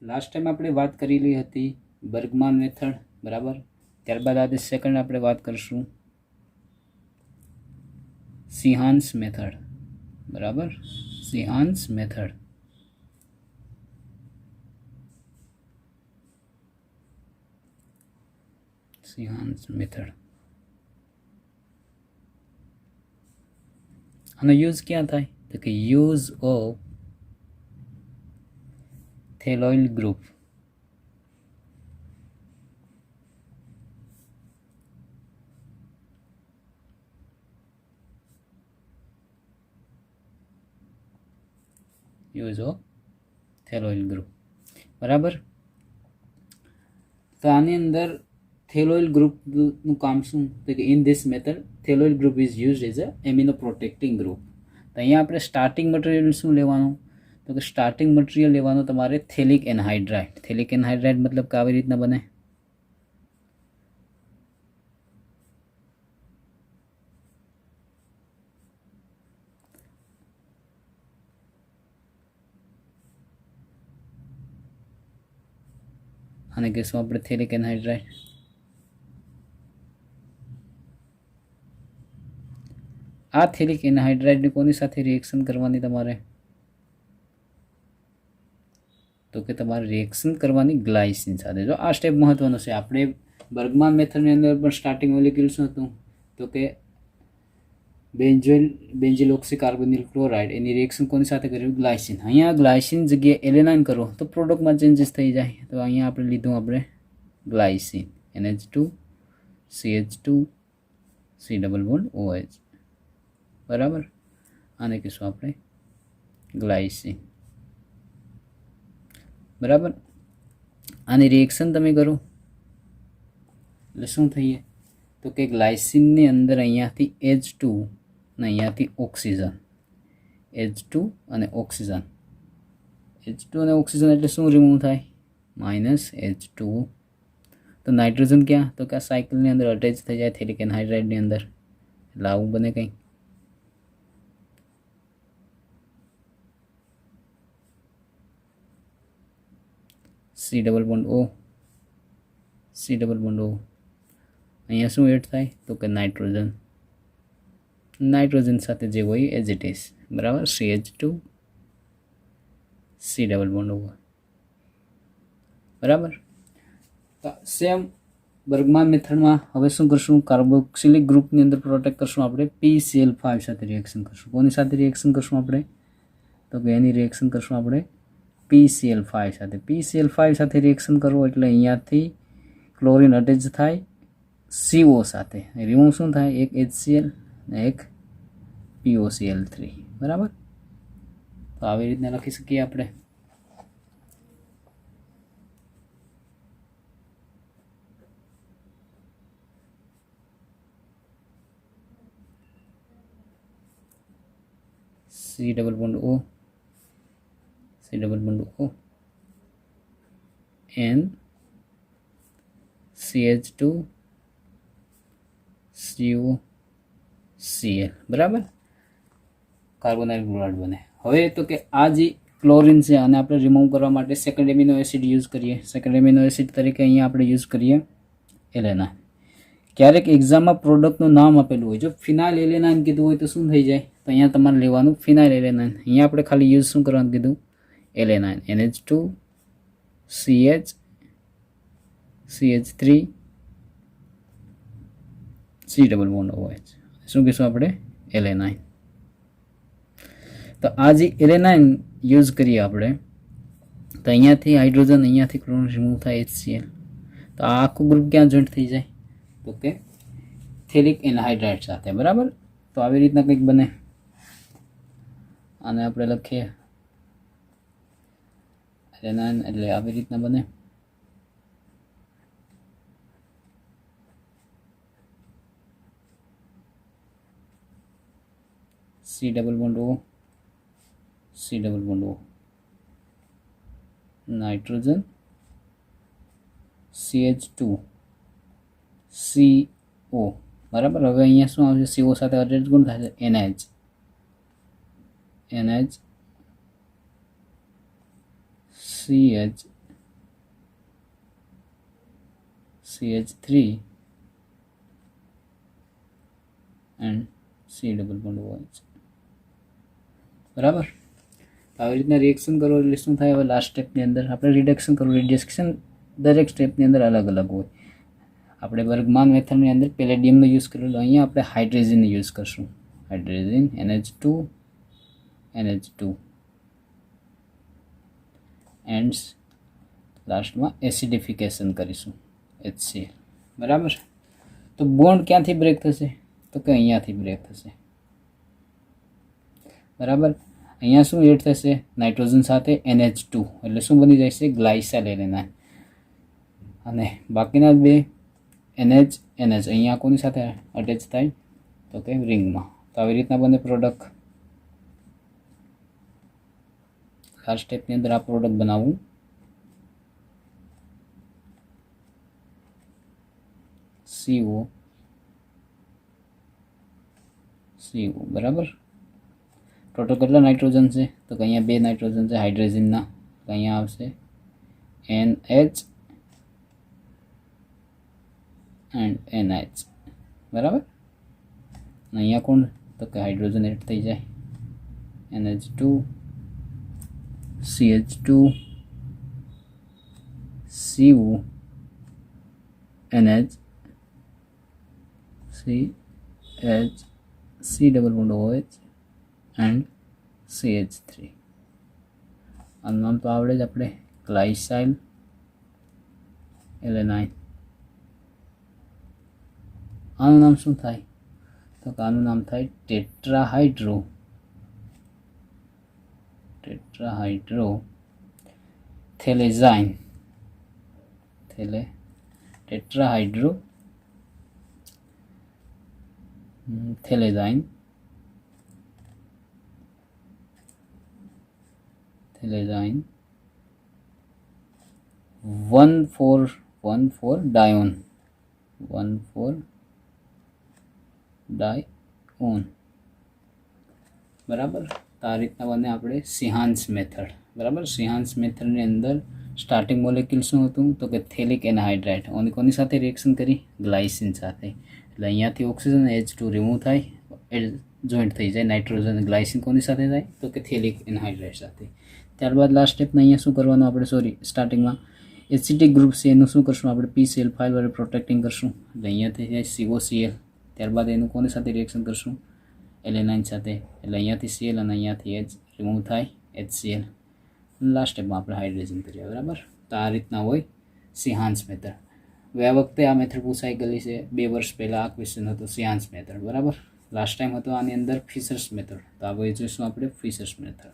Last time આપણે વાત કરેલી હતી બર્ગમાન મેથડ, બરાબર. ત્યારબાદ આજે સેકન્ડ આપણે વાત કરીશું સિહાન્સ મેથડ, બરાબર. Sheehan's method. સિહાન્સ મેથડ આનો યુઝ ક્યાં થાય તો કે use of phthaloyl group. Use of phthaloyl group, બરાબર. તો આની અંદર થેલોઇલ ગ્રુપનું કામ શું તો કે in this method phthaloyl group is used as a amino protecting group. તો અહીંયા આપણે સ્ટાર્ટિંગ મટીરિયલ શું લેવાનું તો કે સ્ટાર્ટિંગ મટીરિયલ લેવાનું તમારે થેલિક એનહાઇડ્રાઇડ. થેલિક એનહાઇડ્રાઇડ મતલબ કે આવી રીતના બને. આને કહેશું આપણે થેલિક એનહાઇડ્રાઇડ. આ થેલિક એનહાઇડ્રાઇડને કોની સાથે રિએક્શન કરવાની તમારે તો કે તમારે રિએક્શન કરવાની ગ્લાયસિન સાથે. જો આ સ્ટેપ મહત્વનો છે. આપણે બર્ગમાન મેથડની અંદર પણ સ્ટાર્ટિંગ મોલિક્યુલ શું હતું તો કે બેન્ઝિલ ઓક્સીકાર્બોનિલ ક્લોરાઇડ, એની રિએક્શન કોની સાથે કર્યું ગ્લાયસિન. અહીંયા ગ્લાયસિન જગ્યાએ એલેનાઇન કરો તો પ્રોડક્ટમાં ચેન્જીસ થઈ જાય. તો અહીંયા આપણે લીધું આપણે glycine NH2 CH2 C double bond OH, બરાબર. આને કહીશું આપણે ગ્લાયસિન, બરાબર. આની રિએક્શન તમે કરો એટલે શું થઈએ તો કે ગ્લાયસિનની અંદર અહીંયાથી H2 અને અહીંયાથી ઓક્સિજન, H2 અને ઓક્સિજન, H2 અને ઓક્સિજન એટલે શું રિમૂવ થાય -H2. તો નાઇટ્રોજન ક્યાં તો કે આ સાયકલની અંદર અટેચ થઈ જાય થેલિક એનહાઇડ્રાઇડની અંદર. એટલે આવું બને કંઈ. C double bond O, C double bond O. અહીંયા શું એડ થાય તો કે નાઇટ્રોજન, નાઇટ્રોજન સાથે જે હોય એઝ ઇટ ઇઝ, બરાબર. CH2 C double bond O, બરાબર. તો સેમ બર્ગમાન મેથડમાં હવે શું કરશું કાર્બોક્સિલિક ગ્રુપની અંદર પ્રોટેક્ટ કરશું આપણે PCl5 સાથે રિએક્શન કરશું. કોની સાથે રિએક્શન કરશું આપણે તો કે એની રિએક્શન કરશું આપણે PCl5 સાથે. PCl5 સાથે રિએક્શન કરવું એટલે અહીંયાથી ક્લોરિન અટેચ થાય CO સાથે, રિમૂવ શું થાય એક HCl અને એક POCl3, બરાબર. તો આવી રીતના લખી શકીએ આપણે. C double bond O, C double bond O N CH2 COCl, બરાબર. કાર્બોનાઇલ ક્લોરાઇડ બને. હવે તો કે આ જે ક્લોરિન છે આને આપણે રિમૂવ કરવા માટે સેકન્ડ એમિનો એસિડ યુઝ કરીએ. સેકન્ડ એમિનો એસિડ તરીકે અહીંયા આપણે યુઝ કરીએ એલેનાઇન. ક્યારેક એક્ઝામમાં પ્રોડક્ટનું નામ આપેલું હોય, જો ફિનાઇલ એલેનાઇન કીધું હોય તો શું થઈ જાય તો અહીંયા તમારે લેવાનું ફિનાઇલ એલેનાઇન. અહીંયા આપણે ખાલી યુઝ શું કરવાનું કીધું alanine NH2 CH CH3 C double bond OH. શું કહીશું આપણે એલેનાઇન. તો આ જે એલેનાઇન યુઝ કરીએ આપણે તો અહીંયાથી હાઇડ્રોજન, અહીંયાથી ક્લોરિન રિમૂવ થાય HCl. તો આ આખું ગ્રુપ ક્યાં જોઈન્ટ થઈ જાય તો કે થેલિક એનહાઇડ્રાઇડ સાથે, બરાબર. તો આવી રીતના કંઈક બને. આને આપણે લખીએ એલેનાઇન એટલે આવી રીતના બને. C double bond O, C double bond O, nitrogen CH2 CO, બરાબર. હવે અહીંયા શું આવશે CO સાથે અટેચ કોણ થાય છે NH CH CH3 and C double bond OH. બરાબર. આવી રીતના રિએક્શન કરો એટલે શું થાય? હવે લાસ્ટ સ્ટેપની અંદર આપણે રિડક્શન કરવું. રિડક્શન દરેક સ્ટેપની અંદર અલગ અલગ હોય. આપણે વર્ગમાન મેથડની અંદર પેલેડિયમનો યુઝ કરેલો, અહીંયા આપણે હાઇડ્રોજનનો યુઝ કરશું. હાઇડ્રોજન NH2 એન્ડ લાસ્ટમાં એસિડિફિકેશન કરીશું HCl. બરાબર. તો બોન્ડ ક્યાંથી બ્રેક થશે? તો કે અહીંયાથી બ્રેક થશે. બરાબર. અહીંયા શું એડ થશે? નાઇટ્રોજન સાથે NH2 એટલે શું બની જાય છે? ગ્લાયસાઇલ એલેનાઇન. અને બાકીના બે NH અહીંયા કોની સાથે અટેચ થાય? તો કે રિંગમાં. તો આવી રીતના બને પ્રોડક્ટ. લાસ્ટ સ્ટેપની અંદર આ પ્રોડક્ટ બનાવવું. CO. બરાબર. ટોટલ કેટલા નાઇટ્રોજન છે? તો કે અહીંયા બે નાઇટ્રોજન છે હાઇડ્રોજનના. તો અહીંયા આવશે NH એન્ડ NH. બરાબર. અહીંયા કોણ? તો કે હાઇડ્રોજન એડ થઈ જાય. NH2 CH2 CO NH CH C double bond OH and CH3. આનું નામ તો આવડે જ આપણે, ગ્લાયસાઇલ એલેનાઇન. આનું નામ શું થાય? તો આનું નામ થાય ટેટ્રાહાઇડ્રો થેલેઝાઇન. ટેટ્રાહાઇડ્રો થેલેઝાઇન 1,4,1,4 ડાયોન. 1,4 ડાયોન. બરાબર. તો આ રીતના બને આપણે સિહાન્સ મેથડ. બરાબર. સિહાન્સ મેથડની અંદર સ્ટાર્ટિંગ મોલેક્યુલ શું હતું? તો કે થેલિક એનહાઇડ્રાઇડ. કોની સાથે રિએક્શન કરી? ગ્લાયસિન સાથે. એટલે અહીંયાથી ઓક્સિજન H2 રિમૂવ થાય, જોઈન્ટ થઈ જાય. નાઇટ્રોજન ગ્લાયસિન કોની સાથે થાય? તો કે થેલિક એનહાઇડ્રાઇડ સાથે. ત્યારબાદ લાસ્ટ સ્ટેપમાં અહીંયા શું કરવાનું આપણે? સ્ટાર્ટિંગમાં એસિડિક ગ્રુપ છે એનું શું કરશું આપણે? PCl ફાઇલ વડે પ્રોટેક્ટિંગ કરશું. એટલે અહીંયાથી જાય COCl. ત્યારબાદ એનું કોની સાથે રિએક્શન કરશું? એલેનાઇન સાથે. એટલે અહીંયાથી Cl અને અહીંયાથી H રિમૂવ થાય, HCl. લાસ્ટ સ્ટેપમાં આપણે હાઇડ્રોજન કરીએ. બરાબર. તો આ રીતના હોય સિહાન્સ મેથડ. હવે આ વખતે આ મેથડ પૂછાઈ ગયેલી છે. 2 વર્ષ પહેલાં આ ક્વેશ્ચન હતો સિહાન્સ મેથડ. બરાબર. લાસ્ટ ટાઈમ હતો આની અંદર ફિશર્સ મેથડ. તો આ ભાઈ જોઈશું આપણે Fischer's method.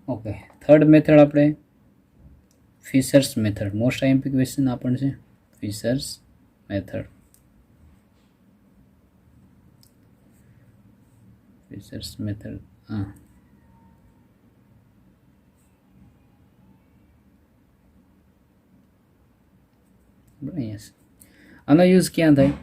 Okay. Third method આપણે Fischer's method. Most IMP question આ પણ છે. Fischer's method. Fischer's method. Yes. આનો યુઝ ક્યાં થાય?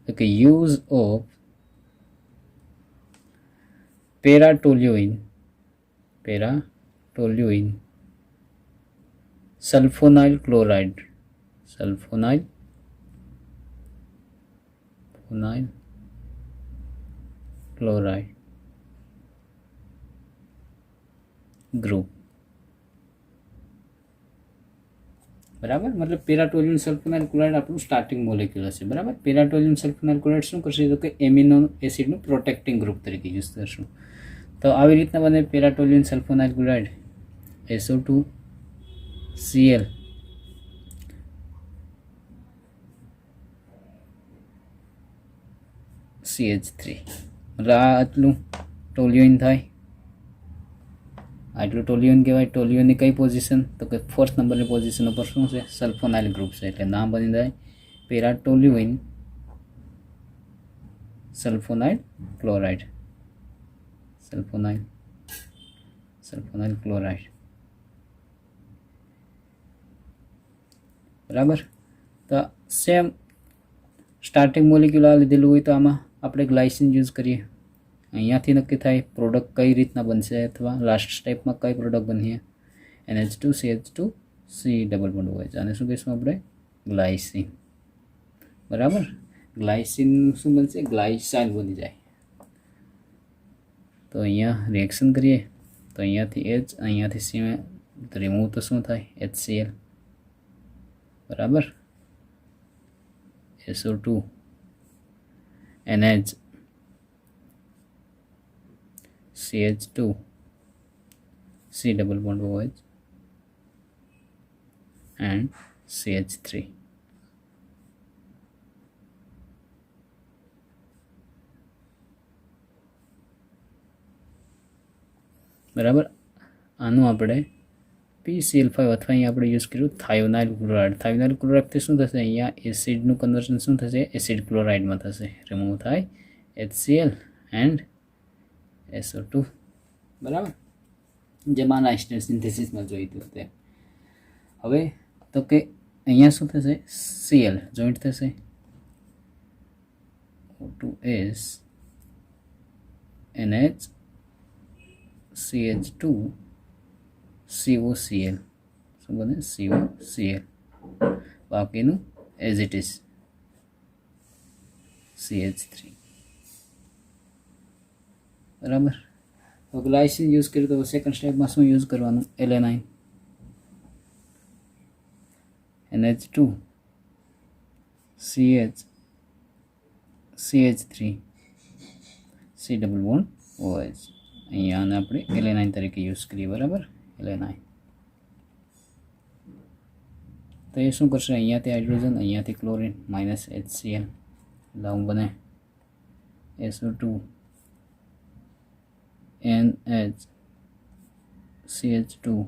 તો કે use of paratoluene sulfonyl chloride. Sulfonyl chloride group. બરાબર. મતલબ પેરાટોલ્યુઇન સલ્ફોનાઇલ ક્લોરાઇડ આપણું સ્ટાર્ટિંગ મોલેક્યુલ હશે. બરાબર. પેરાટોલ્યુઇન સલ્ફોનાઇલ ક્લોરાઇડ શું કરશે? તો કે એમિનો એસિડનું પ્રોટેક્ટિંગ ગ્રુપ તરીકે યુઝ કરશું. તો આવી રીતના બને પેરાટોલ્યુઇન સલ્ફોનાઇલ ક્લોરાઇડ SO2Cl CH3. મતલબ આ આટલું ટોલ્યુઇન થાય. આટલું ટોલ્યુઇન કહેવાય. ટોલ્યુઇનની કઈ પોઝિશન? તો કે 4th નંબરની પોઝિશન ઉપર શું છે? સલ્ફોનાઇલ ગ્રુપ છે. એટલે નામ બની જાય પેરાટોલ્યુઇન સલ્ફોનાઇલ ક્લોરાઇડ. Sulfonyl chloride. બરાબર. તો સેમ સ્ટાર્ટિંગ મોલિક્યુલ આ લીધેલું હોય તો આમાં આપણે ગ્લાયસિન યુઝ કરીએ. અહીંયાથી નક્કી થાય પ્રોડક્ટ કઈ રીતના બનશે અથવા લાસ્ટ સ્ટેપમાં કઈ પ્રોડક્ટ બનશે. NH2 CH2 C double bond OH આને શું કહીશું આપણે ગ્લાયસિન બરાબર ગ્લાયસિનનું શું બનશે ગ્લાયસાઇલ બની જાય તો અહીંયા રિએક્શન કરીએ તો અહીંયાથી H અહીંયાથી C તો રિમૂવ તો શું થાય HCl બરાબર SO2 NH CH2 C double bond OH and CH3 બરાબર આનું આપણે PCl5 અથવા અહીં આપણે યુઝ કર્યું થાયોનાઇલ ક્લોરાઇડથી શું થશે અહીંયા એસિડનું કન્વર્ઝન શું થશે એસિડ ક્લોરાઇડમાં થશે રિમૂવ થાય HCl એન્ડ SO2 બરાબર જેમાં નાઇટ્રોજન સિન્થેસિસમાં જોઈતું તે હવે તો કે અહીંયા શું થશે Cl જોઈન્ટ થશે O2S NH CH2 COCl શું બને COCl બાકીનું એઝ ઇટ ઇઝ CH3 બરાબર તો ગ્લાયસિન યુઝ કર્યું તો સેકન્ડ સ્ટેપમાં શું યુઝ કરવાનું alanine NH2 CH CH3 C double bond OH અહીંયા આને આપણે એલેનાઇન તરીકે યુઝ કરીએ બરાબર એલેનાઇન તો એ શું કરશે અહીંયાથી હાઇડ્રોજન અહીંયાથી ક્લોરીન માઇનસ HCl લાવું બને SO2 NH CH2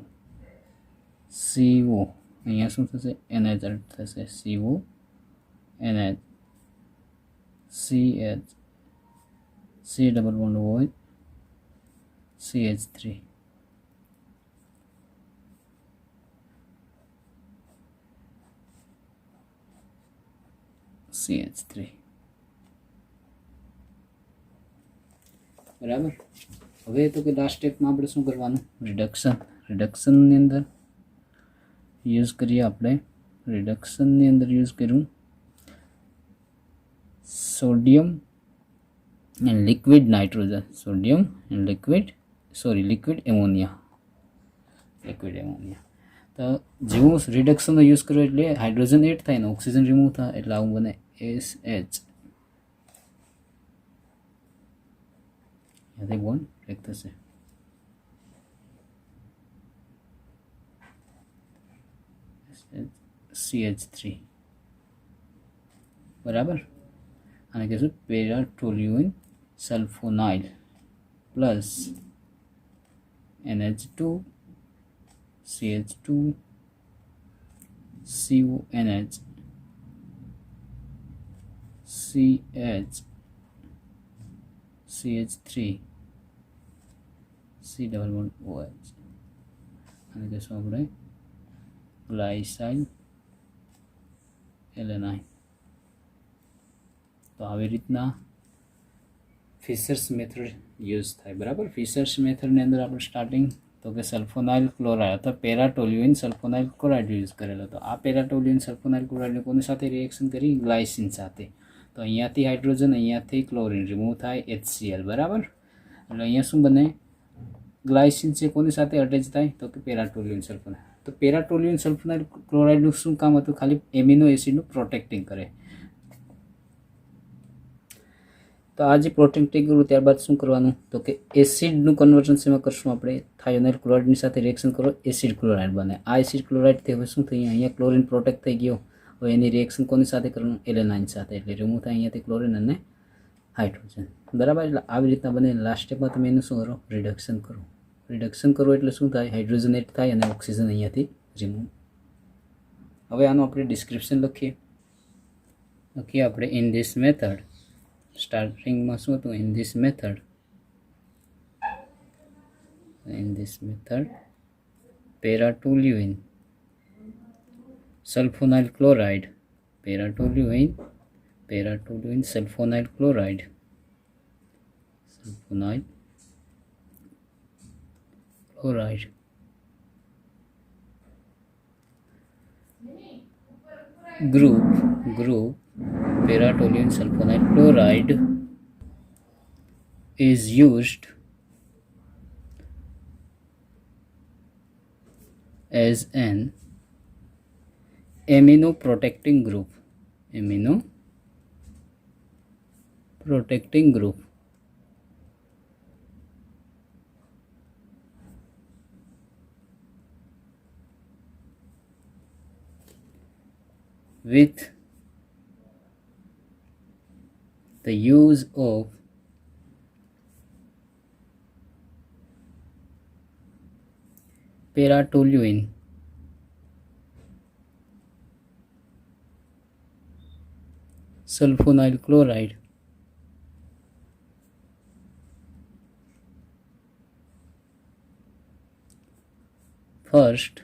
CO અહીંયા શું થશે NH થશે CO NH CH C double bond OH CH3 CH3 બરાબર હવે તો કે લાસ્ટ સ્ટેપમાં આપણે શું કરવાનું રિડક્શનની અંદર યુઝ કરીએ આપણે રિડક્શનની અંદર યુઝ કર્યું sodium and liquid nitrogen liquid ammonia તો જેવું રિડક્શનનો યુઝ કર્યો એટલે હાઇડ્રોજન એડ થાય ને ઓક્સિજન રિમૂવ થાય એટલે આવું બને SH ત્યાંથી બોન્ડ બ્રેક થશે CH3 બરાબર આને કહીશું paratoluene sulfonyl plus NH2 CH2 CONH CH CH3 C double bond OH આને કહીશું આપણે ગ્લાયસાઇલ એલેનાઇન તો આવી રીતના ફિશર્સ મેથડ યુઝ થાય બરાબર ફિશર્સ મેથડની અંદર આપણે સ્ટાર્ટિંગ તો કે સલ્ફોનાઇલ ક્લોરાઇડ અથવા પેરાટોલ્યુઇન સલ્ફોનાઇલ ક્લોરાઇડ યુઝ કરેલો તો આ પેરાટોલ્યુઇન સલ્ફોનાઇલ ક્લોરાઇડને કોની સાથે રિએક્શન કરી ગ્લાયસિન સાથે તો અહીંયાથી હાઇડ્રોજન અહીંયાથી ક્લોરીન રિમૂવ થાય HCl બરાબર એટલે અહીંયા શું બને ગ્લાયસિન છે કોની સાથે અટેચ થાય તો કે પેરાટોલ્યુઇન સલ્ફોનાઇલ તો પેરાટોલ્યુઇન સલ્ફોનાઇલ ક્લોરાઇડનું શું કામ હતું ખાલી એમિનો એસિડનું પ્રોટેક્ટિંગ કરે તો આ જે પ્રોટેક્ટિંગ કર્યું ત્યારબાદ શું કરવાનું તો કે એસિડનું કન્વર્ઝન શેમાં કરશું આપણે થાયોનાઇલ ક્લોરાઇડની સાથે રિએક્શન કરો એસિડ ક્લોરાઇડ બને આ એસિડ ક્લોરાઇડથી હવે શું થઈ અહીંયા ક્લોરીન પ્રોટેક્ટ થઈ ગયો હવે એની રિએક્શન કોની સાથે કરવાનું એલેનાઇન સાથે એટલે રિમૂવ થાય અહીંયાથી ક્લોરીન અને હાઇડ્રોજન બરાબર એટલે આવી રીતના બને લાસ્ટ સ્ટેપમાં તમે એનું શું કરો રિડક્શન કરો એટલે શું થાય હાઇડ્રોજન એડ થાય અને ઓક્સિજન અહીંયાથી રિમૂવ હવે આનું આપણે ડિસ્ક્રિપ્શન લખીએ આપણે ઇન ધીસ મેથડ સ્ટાર્ટિંગમાં શું હતું in this method paratoluene sulfonyl chloride paratoluene sulfonyl chloride group para-toluene sulfonide chloride is used as an amino protecting group with the use of para-toluene sulfonide chloride. First,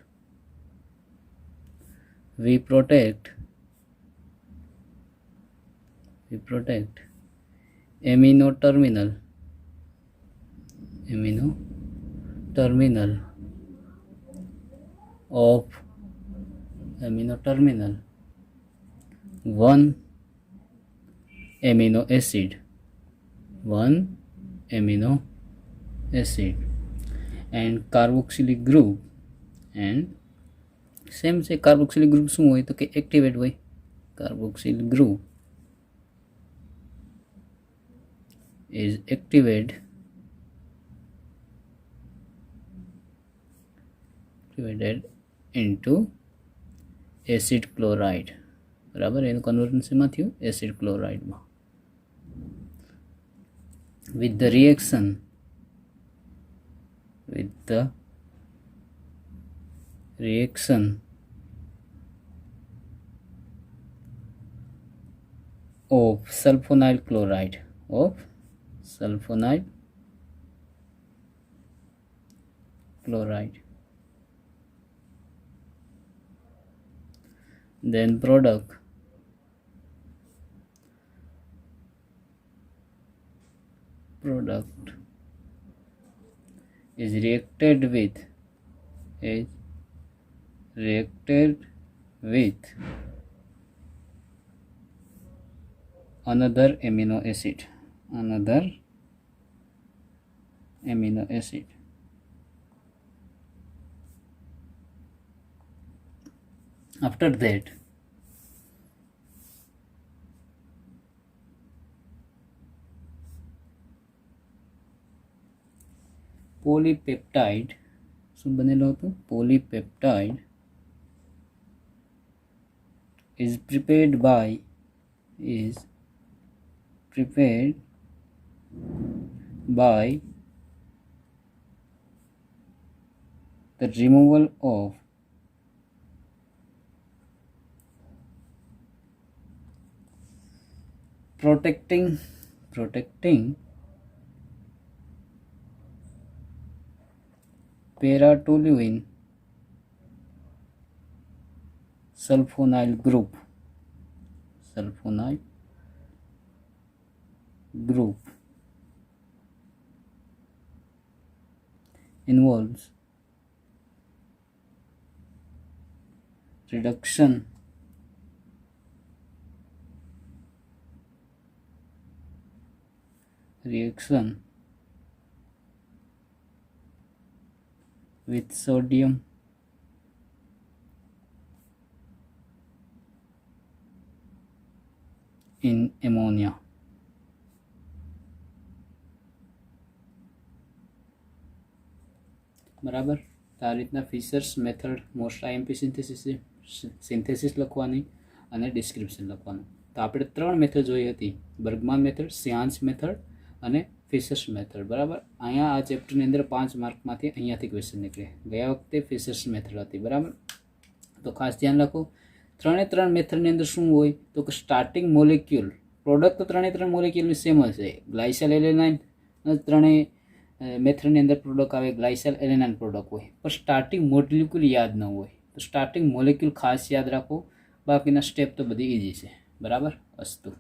we protect amino terminal of one amino acid and carboxylic group, and same से carboxylic group શું હોય તો કે activate હોય. Carboxyl group is activated into acid chloride. બરાબર, એનું conversion શેમાં થયું? Acid ક્લોરાઇડમાં. with the reaction of sulfonide chloride then product is reacted with another amino acid. After that, polypeptide શું બનેલો હતો? Polypeptide is prepared by the removal of protecting para-toluene sulfonide group involves reduction reaction with sodium in ammonia. બરાબર, તો આ રીતના Fisher's method most IMP synthesis લખવાની અને description લખવાનું. તો આપણે 3 મેથડ જોઈ હતી, બર્ગમાન મેથડ, સિયાન્સ મેથડ અને ફિશર્સ મેથડ. બરાબર, અહીંયા આ ચેપ્ટરની અંદર 5 માર્કમાંથી અહીંયાથી ક્વેશ્ચન નીકળે. ગયા વખતે ફિશર્સ મેથડ હતી. બરાબર, તો ખાસ ધ્યાન રાખો. 3 મેથડની અંદર શું હોય તો કે સ્ટાર્ટિંગ મોલેક્યુલ, પ્રોડક્ટ તો 3 મોલેક્યુલની સેમ જ છે. ગ્લાયસલ એલેનાઇન 3 મેથડની અંદર પ્રોડક્ટ આવે, ગ્લાયસલ એલેનાઇન પ્રોડક્ટ હોય, પણ સ્ટાર્ટિંગ મોલેક્યુલ યાદ ન હોય. તો સ્ટાર્ટિંગ મોલેક્યુલ ખાસ યાદ રાખો, બાકીના સ્ટેપ તો બધી ઇઝી છે. બરાબર, અસ્તુ.